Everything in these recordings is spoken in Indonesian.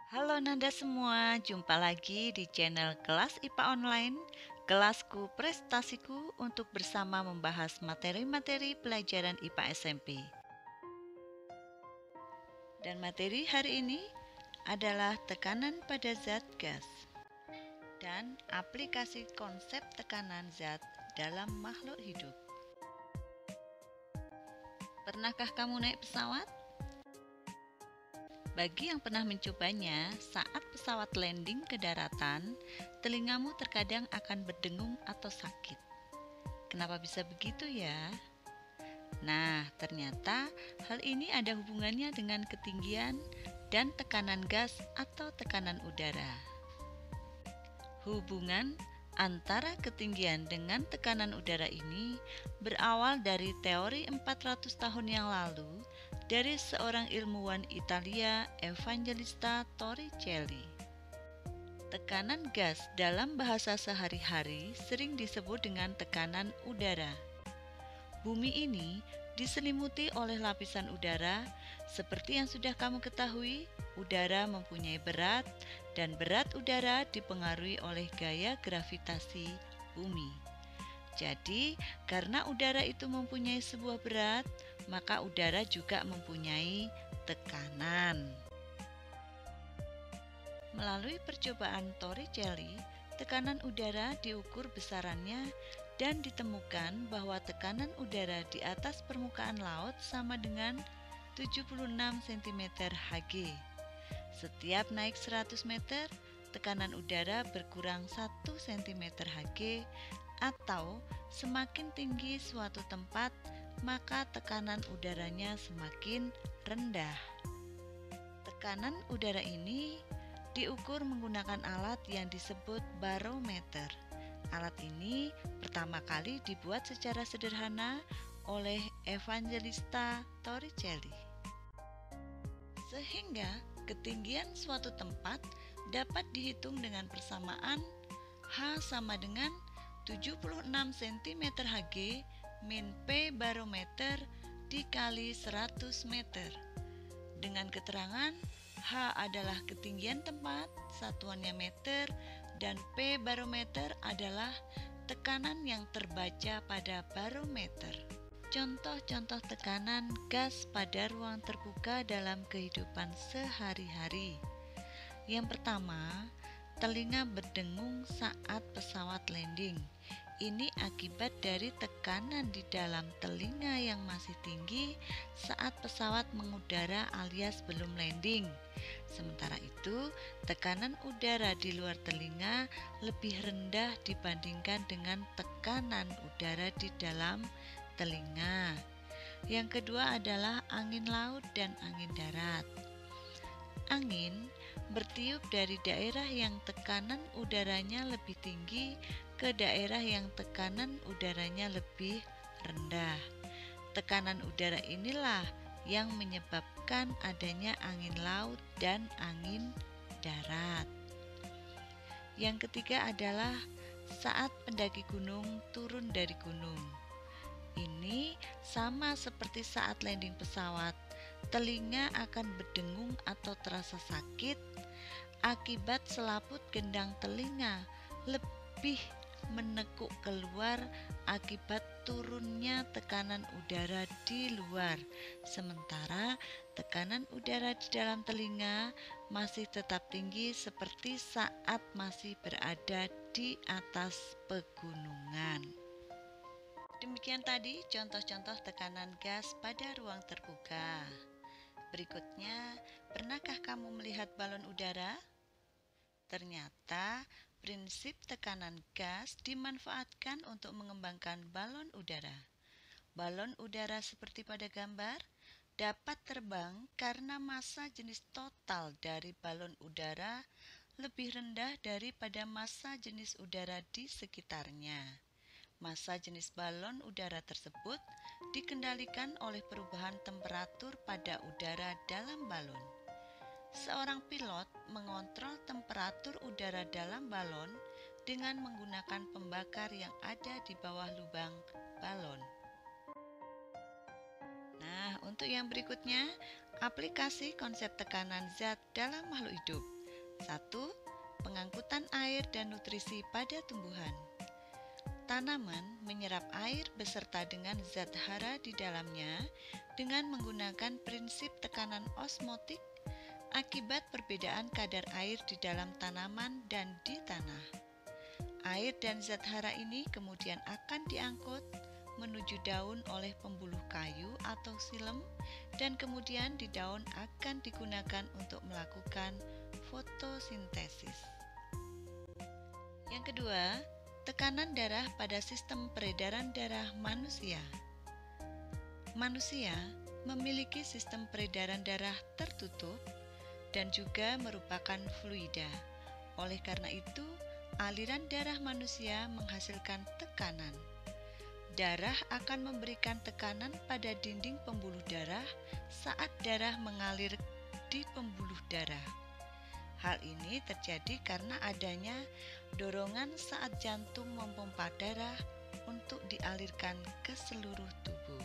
Halo Nanda semua, jumpa lagi di channel Kelas IPA Online, kelasku prestasiku untuk bersama membahas materi-materi pelajaran IPA SMP. Dan materi hari ini adalah tekanan pada zat gas dan aplikasi konsep tekanan zat dalam makhluk hidup. Pernahkah kamu naik pesawat? Bagi yang pernah mencobanya, saat pesawat landing ke daratan, telingamu terkadang akan berdengung atau sakit. Kenapa bisa begitu ya? Nah, ternyata hal ini ada hubungannya dengan ketinggian dan tekanan gas atau tekanan udara. Hubungan antara ketinggian dengan tekanan udara ini berawal dari teori 400 tahun yang lalu dari seorang ilmuwan Italia, Evangelista Torricelli. Tekanan gas dalam bahasa sehari-hari sering disebut dengan tekanan udara. Bumi ini diselimuti oleh lapisan udara. Seperti yang sudah kamu ketahui, udara mempunyai berat dan berat udara dipengaruhi oleh gaya gravitasi bumi. Jadi, karena udara itu mempunyai sebuah berat, maka udara juga mempunyai tekanan. Melalui percobaan Torricelli, tekanan udara diukur besarannya dan ditemukan bahwa tekanan udara di atas permukaan laut sama dengan 76 cm Hg. Setiap naik 100 meter, tekanan udara berkurang 1 cm Hg, atau semakin tinggi suatu tempat, maka tekanan udaranya semakin rendah. Tekanan udara ini diukur menggunakan alat yang disebut barometer. Alat ini pertama kali dibuat secara sederhana oleh Evangelista Torricelli, sehingga ketinggian suatu tempat dapat dihitung dengan persamaan H sama dengan 76 cm Hg min P barometer dikali 100 meter. Dengan keterangan H adalah ketinggian tempat, satuannya meter, dan P barometer adalah tekanan yang terbaca pada barometer. Contoh-contoh tekanan gas pada ruang terbuka dalam kehidupan sehari-hari. Yang pertama, telinga berdengung saat pesawat landing. Ini akibat dari tekanan di dalam telinga yang masih tinggi saat pesawat mengudara alias belum landing. Sementara itu, tekanan udara di luar telinga lebih rendah dibandingkan dengan tekanan udara di dalam telinga. Yang kedua adalah angin laut dan angin darat. Angin bertiup dari daerah yang tekanan udaranya lebih tinggi ke daerah yang tekanan udaranya lebih rendah. Tekanan udara inilah yang menyebabkan adanya angin laut dan angin darat. Yang ketiga adalah saat pendaki gunung turun dari gunung. Ini sama seperti saat landing pesawat. Telinga akan berdengung atau terasa sakit akibat selaput gendang telinga lebih menekuk keluar akibat turunnya tekanan udara di luar, sementara tekanan udara di dalam telinga masih tetap tinggi seperti saat masih berada di atas pegunungan. Demikian tadi contoh-contoh tekanan gas pada ruang terbuka. Berikutnya, pernahkah kamu melihat balon udara? Ternyata, prinsip tekanan gas dimanfaatkan untuk mengembangkan balon udara. Balon udara seperti pada gambar dapat terbang karena massa jenis total dari balon udara lebih rendah daripada massa jenis udara di sekitarnya. Massa jenis balon udara tersebut dikendalikan oleh perubahan temperatur pada udara dalam balon. Seorang pilot mengontrol temperatur udara dalam balon dengan menggunakan pembakar yang ada di bawah lubang balon. Nah, untuk yang berikutnya, aplikasi konsep tekanan zat dalam makhluk hidup. 1. Pengangkutan air dan nutrisi pada tumbuhan. Tanaman menyerap air beserta dengan zat hara di dalamnya dengan menggunakan prinsip tekanan osmotik akibat perbedaan kadar air di dalam tanaman dan di tanah. Air dan zat hara ini kemudian akan diangkut menuju daun oleh pembuluh kayu atau silem, dan kemudian di daun akan digunakan untuk melakukan fotosintesis. Yang kedua, tekanan darah pada sistem peredaran darah manusia. Manusia memiliki sistem peredaran darah tertutup dan juga merupakan fluida. Oleh karena itu, aliran darah manusia menghasilkan tekanan. Darah akan memberikan tekanan pada dinding pembuluh darah saat darah mengalir di pembuluh darah. Hal ini terjadi karena adanya dorongan saat jantung memompa darah untuk dialirkan ke seluruh tubuh.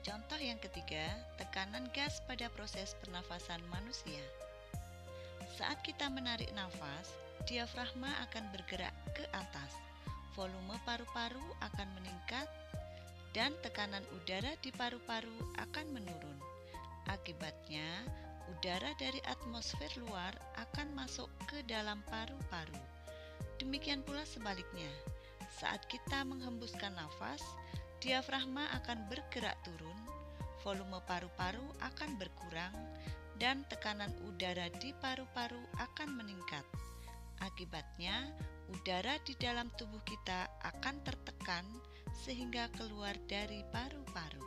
Contoh yang ketiga, tekanan gas pada proses pernafasan manusia. Saat kita menarik nafas, diafragma akan bergerak ke atas. Volume paru-paru akan meningkat dan tekanan udara di paru-paru akan menurun. Akibatnya, udara dari atmosfer luar akan masuk ke dalam paru-paru. Demikian pula sebaliknya, saat kita menghembuskan nafas, diafragma akan bergerak turun, volume paru-paru akan berkurang, dan tekanan udara di paru-paru akan meningkat. Akibatnya, udara di dalam tubuh kita akan tertekan sehingga keluar dari paru-paru.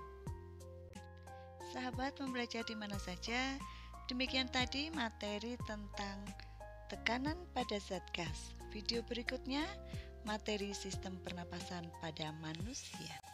Sahabat pembelajar di mana saja, demikian tadi materi tentang tekanan pada zat gas. Video berikutnya, materi sistem pernapasan pada manusia.